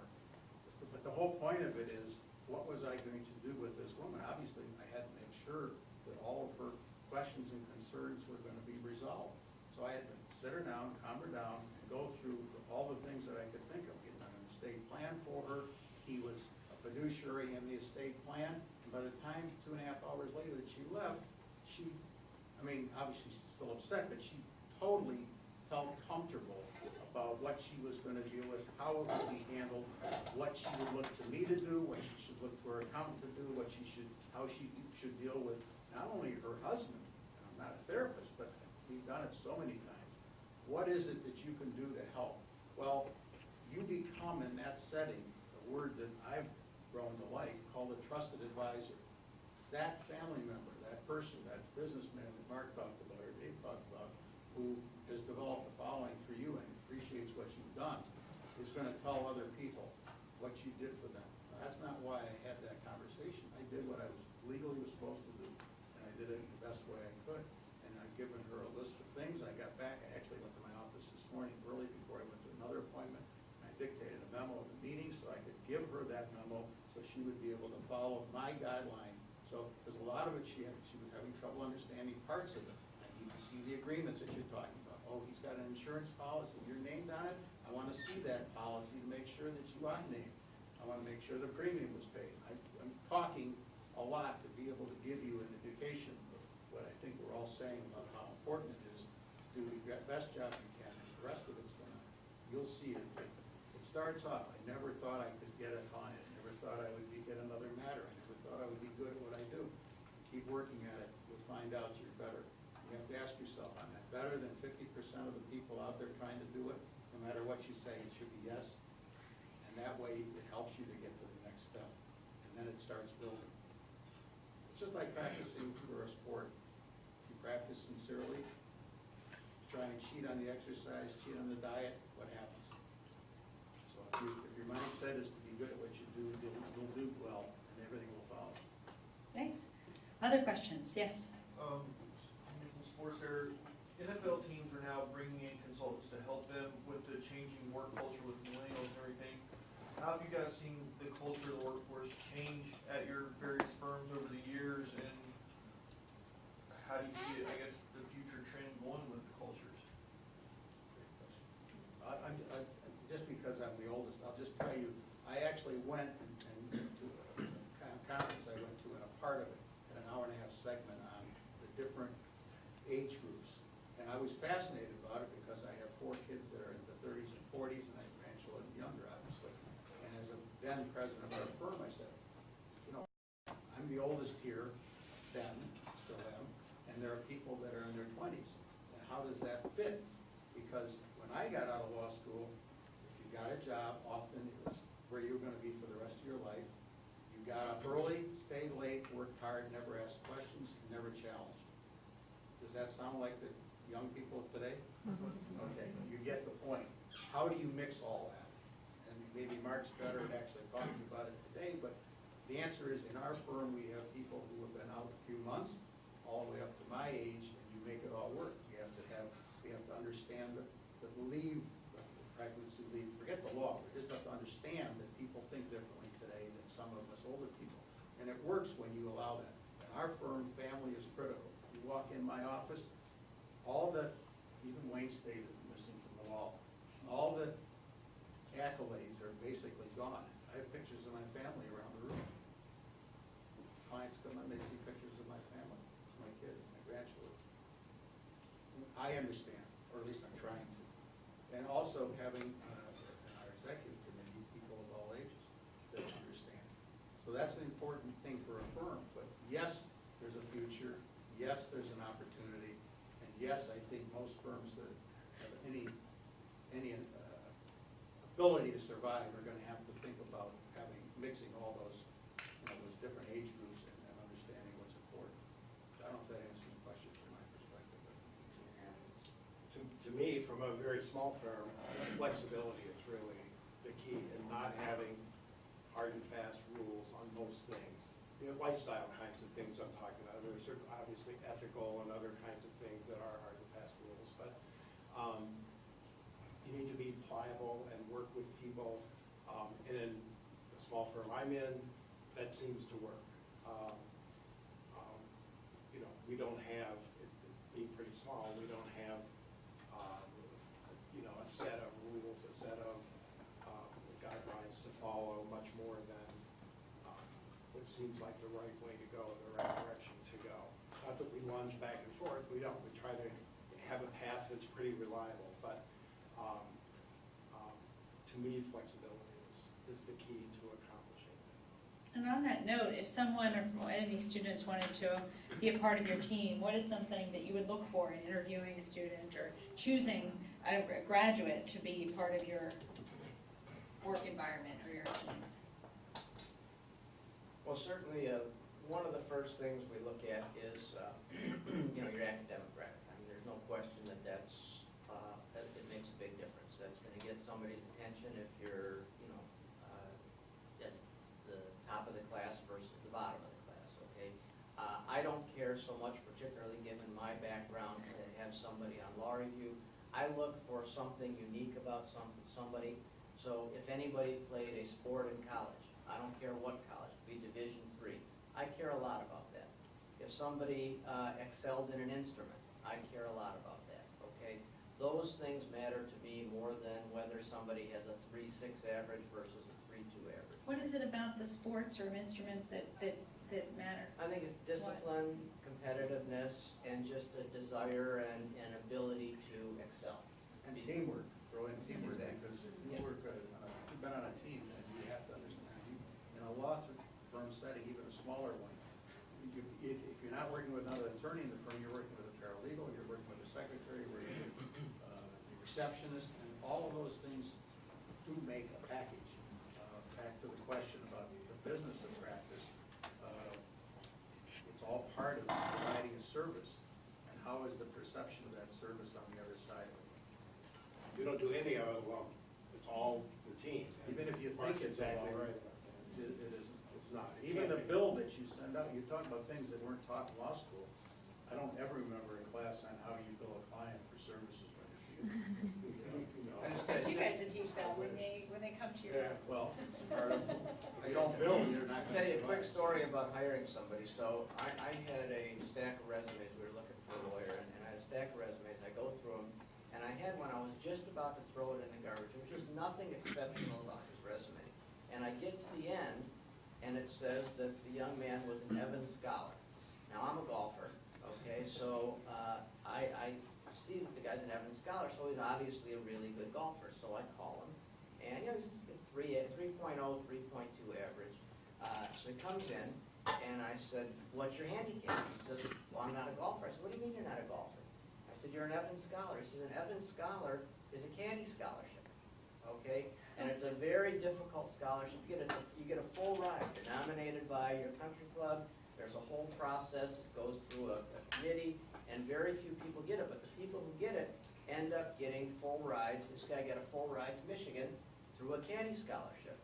But the whole point of it is, what was I going to do with this woman? Obviously, I had to make sure that all of her questions and concerns were going to be resolved. So I had to sit her down, calm her down, and go through all the things that I could think of. He had done an estate plan for her. He was a fiduciary in the estate plan. And by the time 2.5 hours later that she left, obviously she's still upset, but she totally felt comfortable about what she was going to deal with, how it would be handled, what she would look to me to do, what she should look to her accountant to do, how she should deal with not only her husband, and I'm not a therapist, but we've done it so many times. What is it that you can do to help? Well, you become in that setting a word that I've grown to like, called a trusted advisor. That family member, that person, that businessman that Mark talked about, or Dave talked about, who has developed a following for you and appreciates what you've done, is going to tell other people what you did for them. That's not why I had that conversation. I did what I was legally was supposed to do, and I did it in the best way I could. And I've given her a list of things. I got back, I actually went to my office this morning early before I went to another appointment. I dictated a memo of the meeting so I could give her that memo so she would be able to follow my guideline. So, because a lot of it she was having trouble understanding parts of it. I need to see the agreement that you're talking about. Oh, he's got an insurance policy, you're named on it. I want to see that policy to make sure that you are named. I want to make sure the premium was paid. I'm talking a lot to be able to give you an indication of what I think we're all saying about how important it is to do the best job you can. And the rest of it's you'll see it. It starts off, I never thought I could get a client. I never thought I would get another matter. I never thought I would be good at what I do. Keep working at it. You'll find out you're better. You have to ask yourself on that better than 50% of the people out there trying to do it. No matter what you say, it should be yes. And that way, it helps you to get to the next step. And then it starts building. It's just like practicing for a sport. If you practice sincerely, try and cheat on the exercise, cheat on the diet, what happens? So if your mindset is to be good at what you do, you'll do well, and everything will follow. Thanks. Other questions? Yes. Sports there, NFL teams are now bringing in consultants to help them with the changing work culture with millennials and everything. How have you guys seen the culture of the workforce change at your various firms over the years, and how do you see, I guess, the future trend going with the cultures? Just because I'm the oldest, I'll just tell you, I actually went and to a conference I went to, and a part of it, an hour-and-a-half segment on the different age groups. And I was fascinated about it because I have 4 kids that are in the 30s and 40s, and I have grandchildren younger, obviously. And as a then president of our firm, I said, you know, I'm the oldest here, then, still am, and there are people that are in their 20s. And how does that fit? Because when I got out of law school, if you got a job, often it was where you were going to be for the rest of your life. You got up early, stayed late, worked hard, never asked questions, never challenged. Does that sound like the young people of today? Okay, you get the point. How do you mix all that? And maybe Mark's better at actually talking about it today, but the answer is in our firm we have people who have been out a few months, all the way up to my age, and you make it all work. We have to understand the leave, the pregnancy leave, forget the law, we just have to understand that people think differently today than some of us older people. And it works when you allow that. In our firm, family is critical. You walk in my office, all the, even Wayne State is missing from the wall, all the accolades are basically gone. I have pictures of my family around the room. Clients come in, they see pictures of my family, my kids, my grandchildren. I understand, or at least I'm trying to. And also having in our executive committee people of all ages that understand. So that's an important thing for a firm. But yes, there's a future. Yes, there's an opportunity. And yes, I think most firms that have any ability to survive are going to have to think about mixing all those, those different age groups and understanding what's important. I don't know if that answers the question from my perspective. To me, from a very small firm, flexibility is really the key, and not having hard and fast rules on most things. Lifestyle kinds of things I'm talking about. There are certain, obviously, ethical and other kinds of things that are hard and fast rules, but you need to be pliable and work with people. And in the small firm I'm in, that seems to work. We don't have, being pretty small, we don't have a set of rules, a set of guidelines to follow, much more than what seems like the right way to go, the right direction to go. Not that we lunge back and forth, we don't. We try to have a path that's pretty reliable, but to me, flexibility is the key to accomplishing that. And on that note, if someone or any students wanted to be a part of your team, what is something that you would look for in interviewing a student or choosing a graduate to be part of your work environment or your teams? Well, certainly, one of the first things we look at is, your academic record. I mean, there's no question that that it makes a big difference. That's going to get somebody's attention if you're, at the top of the class versus the bottom of the class, okay? I don't care so much, particularly given my background, to have somebody on law review. I look for something unique about somebody. So if anybody played a sport in college, I don't care what college, be Division III, I care a lot about that. If somebody excelled in an instrument, I care a lot about that, okay? Those things matter to me more than whether somebody has a 3.6 average versus a 3.2 average. What is it about the sports or instruments that matter? I think it's discipline, competitiveness, and just a desire and ability to excel. And teamwork, throw in teamwork, Exactly. because if you work, you've been on a team, then you have to understand. In a law firm setting, even a smaller one, if you're not working with another attorney in the firm, you're working with a paralegal, you're working with a secretary, we're gonna give the receptionist, and all of those things do make a package. Back to the question about the business of practice, it's all part of providing a service. And how is the perception of that service on the other side of it? You don't do any of it alone. It's all the team. Even if you think Mark's it's exactly alone, right about that. It isn't. It's not. It Even can't the be. bill that you send out, you talk about things that weren't taught in law school. I don't ever remember a class on how you bill a client for services rendered to you. I just But had you to- guys that teach that when they come to your Yeah. house. Well, it's part of, if you don't bill, you're not I'll gonna. tell you a quick survive. story about hiring somebody. So I had a stack of resumes, we were looking for a lawyer, and I had a stack of resumes, I go through them, and I had one, I was just about to throw it in the garbage, there was just nothing exceptional about his resume. And I get to the end, and it says that the young man was an Evans Scholar. Now, I'm a golfer, okay, so I see that the guy's an Evans Scholar, so he's obviously a really good golfer, so I call him. And, you know, he's 3.0, 3.2 average. So he comes in, and I said, what's your handicap? He says, well, I'm not a golfer. I said, what do you mean you're not a golfer? I said, you're an Evans Scholar. He says, an Evans Scholar is a caddy scholarship, okay? And it's a very difficult scholarship. You get a full ride. You're nominated by your country club. There's a whole process. It goes through a committee, and very few people get it. But the people who get it end up getting full rides. This guy got a full ride to Michigan through a caddy scholarship.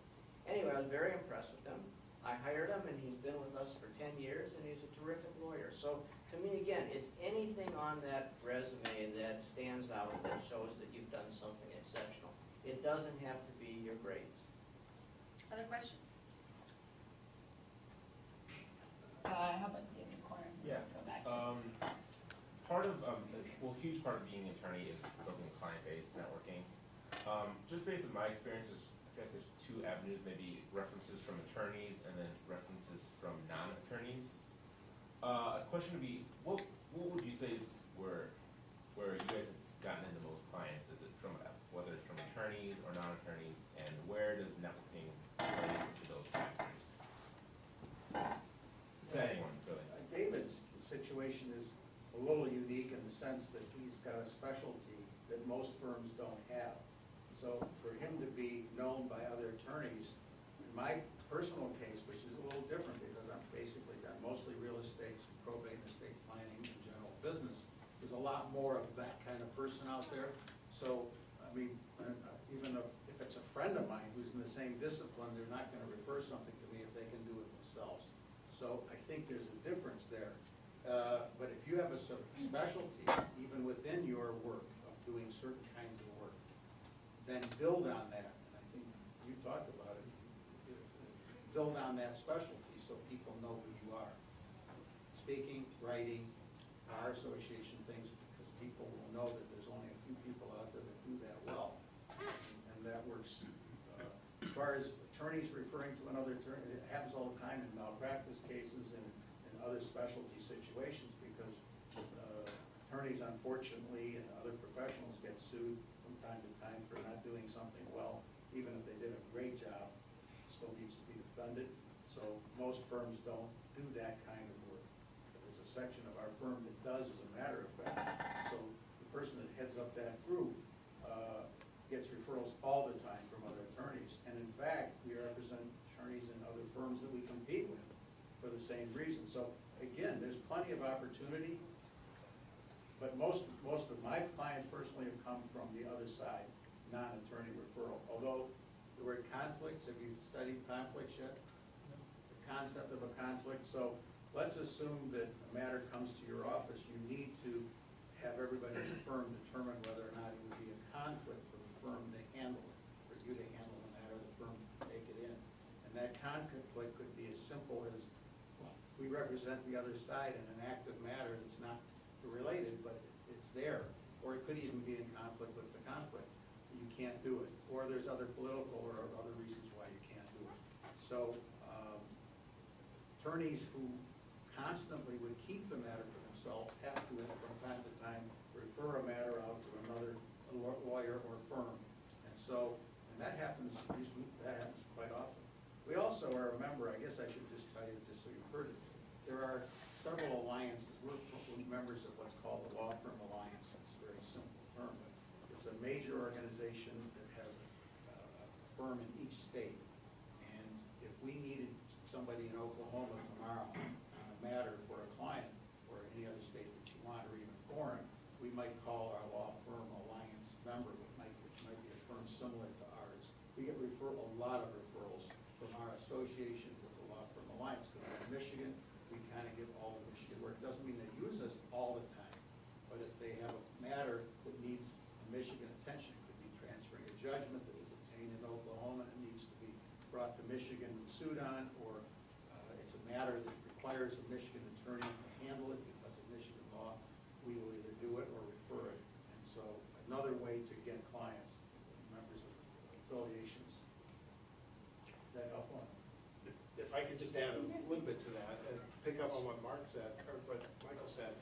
Anyway, I was very impressed with him. I hired him, and he's been with us for 10 years, and he's a terrific lawyer. So to me, again, it's anything on that resume that stands out, that shows that you've done something exceptional. It doesn't have to be your grades. Other questions? How about in the corner? Yeah. Go back. Part of, well, a huge part of being an attorney is building a client base, networking. Just based on my experiences, I feel like there's two avenues, maybe references from attorneys and then references from non-attorneys. A question would be, what would you say is where you guys have gotten in the most clients? Is it from, whether it's from attorneys or non-attorneys, and where does networking play into those factors? To anyone, really. David's situation is a little unique in the sense that he's got a specialty that most firms don't have. So for him to be known by other attorneys, in my personal case, which is a little different because I'm basically done mostly real estate, some probate and estate planning and general business, there's a lot more of that kind of person out there. So, I mean, even if it's a friend of mine who's in the same discipline, they're not gonna refer something to me if they can do it themselves. So I think there's a difference there. But if you have a specialty, even within your work of doing certain kinds of work, then build on that. And I think you talked about it. Build on that specialty so people know who you are. Speaking, writing, bar association things, because people will know that there's only a few people out there that do that well. And that works. As far as attorneys referring to another attorney, it happens all the time in malpractice cases and other specialty situations because attorneys, unfortunately, and other professionals get sued from time to time for not doing something well. Even if they did a great job, it still needs to be defended. So most firms don't do that kind of work. There's a section of our firm that does, as a matter of fact. So the person that heads up that group gets referrals all the time from other attorneys. And in fact, we represent attorneys in other firms that we compete with for the same reason. So again, there's plenty of opportunity, but most of my clients personally have come from the other side, non-attorney referral. Although the word conflicts, have you studied conflicts yet? The concept of a conflict. So let's assume that a matter comes to your office. You need to have everybody in the firm determine whether or not it would be a conflict for the firm to handle it, for you to handle the matter, the firm to take it in. And that conflict could be as simple as, well, we represent the other side in an active matter that's not related, but it's there. Or it could even be in conflict with the conflict. You can't do it. Or there's other political or other reasons why you can't do it. So attorneys who constantly would keep the matter for themselves have to, from time to time, refer a matter out to another lawyer or firm. And so, and that happens quite often. We also are a member, I guess I should just tell you, just so you've heard it, there are several alliances. We're members of what's called the Law Firm Alliance. it's a major organization that has a firm in each state. And if we needed somebody in Oklahoma tomorrow on a matter for a client or any other state that you want, or even foreign, we might call our law firm Alliance member, which might be a firm similar to ours. We get a lot of referrals from our association with the law firm Alliance, because in Michigan, we kind of get all the Michigan work. Doesn't mean they use us all the time, but if they have a matter that needs Michigan attention, it could be transferring a judgment that was obtained in Oklahoma and needs to be brought to Michigan and sued on, or it's a matter that requires a Michigan attorney to handle it because of Michigan law, we will either do it or refer it. And so another way to get clients, members of affiliations. That help one? If I could just add a little bit to that, and pick up on what Mark said, or what Michael said,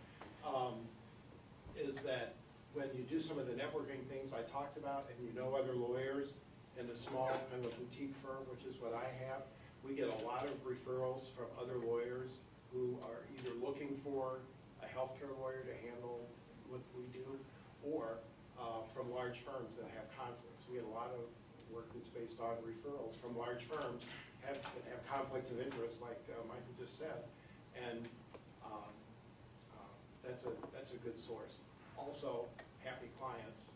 is that when you do some of the networking things I talked about, and you know other lawyers in a small kind of boutique firm, which is what I have, we get a lot of referrals from other lawyers who are either looking for a healthcare lawyer to handle what we do, or from large firms that have conflicts. We get a lot of work that's based on referrals from large firms that have conflicts of interest, like Michael just said, and that's a good source. Also, happy clients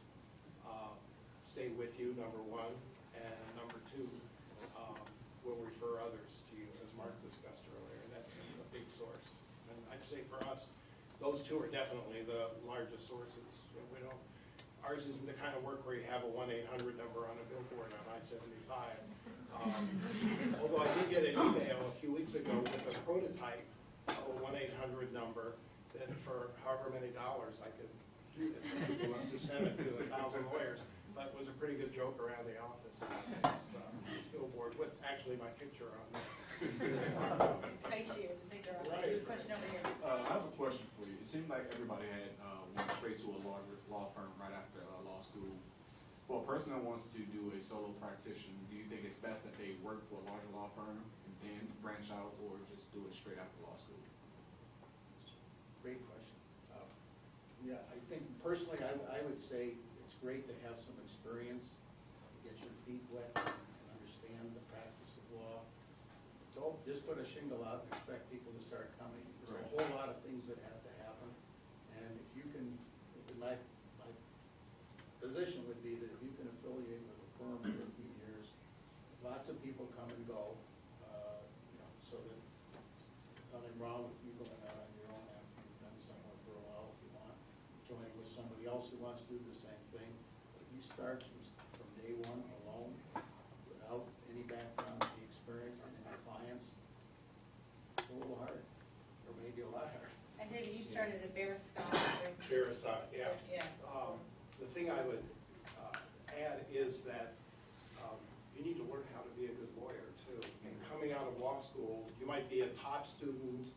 stay with you, number one, and number two, will refer others to you, as Mark discussed earlier, and that's a big source. And I'd say for us, those two are definitely the largest sources. We don't, ours isn't the kind of work where you have a 1-800 number on a billboard on I-75. Although I did get an email a few weeks ago with a prototype of a 1-800 number that for however many dollars I could do this. People must have sent it to 1,000 lawyers. That was a pretty good joke around the office. This billboard with actually my picture on it. Entice you to take their, Right. question over here. I have a question for you. It seemed like everybody had went straight to a law firm right after law school. For a person that wants to do a solo practitioner, do you think it's best that they work for a larger law firm and then branch out, or just do it straight after law school? Great question. Yeah, I think personally, I would say it's great to have some experience, to get your feet wet and understand the practice of law. Don't just put a shingle out and expect people to start coming. There's a whole lot of things that have to happen. And if you can, my position would be that if you can affiliate with a firm for a few years, lots of people come and go, so that nothing wrong with you going out on your own after you've been somewhere for a while if you want, joining with somebody else who wants to do the same thing. But if you start from day one alone, without any background, any experience, and any clients, it's a little hard, or maybe a lot harder. And David, you started at Bearscott. Parasite, yeah. Yeah. The thing I would add is that you need to learn how to be a good lawyer too. And coming out of law school, you might be a top student.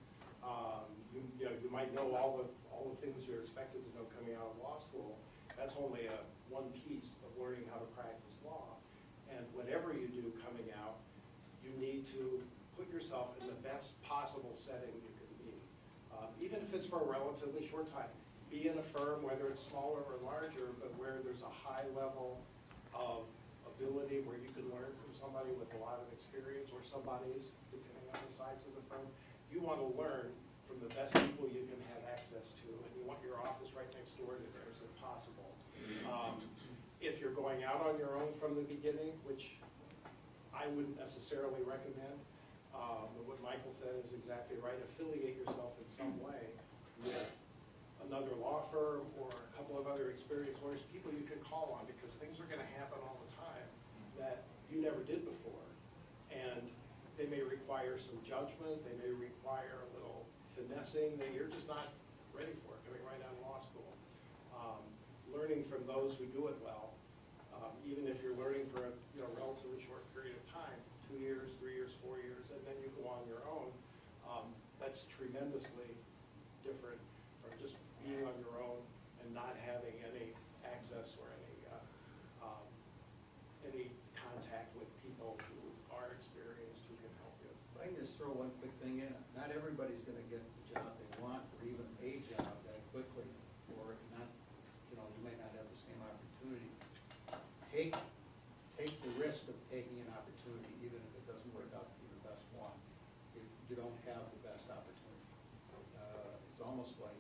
You might know all the things you're expected to know coming out of law school. That's only one piece of learning how to practice law. And whatever you do coming out, you need to put yourself in the best possible setting you can be, even if it's for a relatively short time. Be in a firm, whether it's smaller or larger, but where there's a high level of ability, where you can learn from somebody with a lot of experience, or somebody's, depending on the size of the firm. You want to learn from the best people you can have access to, and you want your office right next door to theirs if possible. If you're going out on your own from the beginning, which I wouldn't necessarily recommend, but what Michael said is exactly right. Affiliate yourself in some way with another law firm or a couple of other experienced lawyers, people you can call on, because things are going to happen all the time that you never did before. And they may require some judgment, they may require a little finessing that you're just not ready for coming right out of law school. Learning from those who do it well, even if you're learning for a relatively short period of time, 2 years, 3 years, 4 years, and then you go on your own, that's tremendously different from just being on your own and not having any access or any contact with people who are experienced, who can help you. If I can just throw one quick thing in, not everybody's gonna get the job they want, or even a job that quickly, or not, you may not have the same opportunity take the risk of taking an opportunity, even if it doesn't work out to be the best one, if you don't have the best opportunity. It's almost like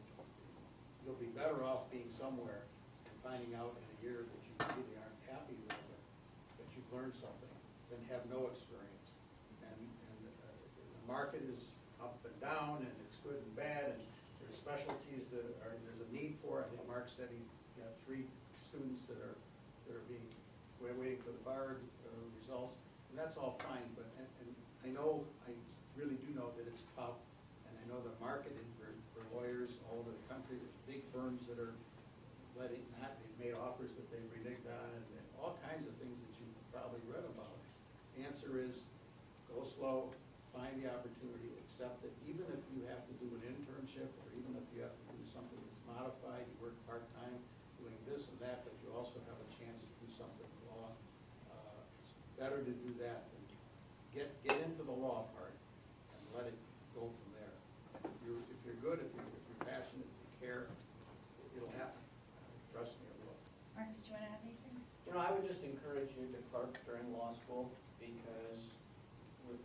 you'll be better off being somewhere and finding out in a year that you really aren't happy with it, that you've learned something, than have no experience. And the market is up and down, and it's good and bad, and there's specialties that there's a need for. I think Mark said he got 3 students that are waiting for the bar results, and that's all fine, but, and I really do know that it's tough, and I know the market for lawyers all over the country, there's big firms that are they've made offers that they've reneged on, and all kinds of things that you've probably read about. The answer is, go slow, find the opportunity, accept it, even if you have to do an internship, or even if you have to do something that's modified, you work part-time, doing this and that, but you also have a chance to do something in law. It's better to do that than get into the law part and let it go from there. If you're good, if you're passionate, if you care, it'll happen. Trust me, it will. Mark, did you want to add anything? You know, I would just encourage you to clerk during law school, because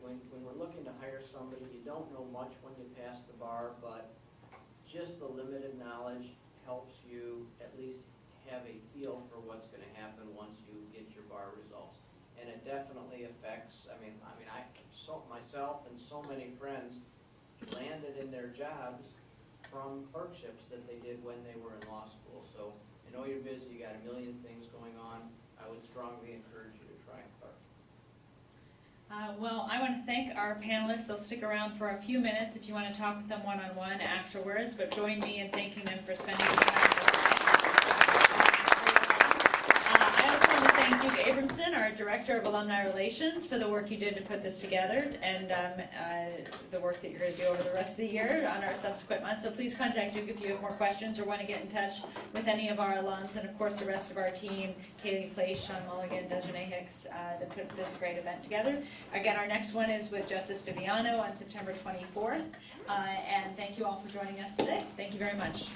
when we're looking to hire somebody, you don't know much when you pass the bar, but just the limited knowledge helps you at least have a feel for what's gonna happen once you get your bar results. And it definitely affects, myself and so many friends landed in their jobs from clerkships that they did when they were in law school. So I know you're busy, you got a million things going on. I would strongly encourage you to try and clerk. Well, I want to thank our panelists. They'll stick around for a few minutes if you want to talk with them one-on-one afterwards, but join me in thanking them for spending the time with us. I also want to thank Duke Abramson, our Director of Alumni Relations, for the work you did to put this together, and the work that you're going to do over the rest of the year on our subsequent months. So please contact Duke if you have more questions or want to get in touch with any of our alums, and of course the rest of our team, Kaylee Place, Sean Mulligan, Desiree Hicks, that put this great event together. Again, our next one is with Justice Viviano on September 24th, and thank you all for joining us today. Thank you very much.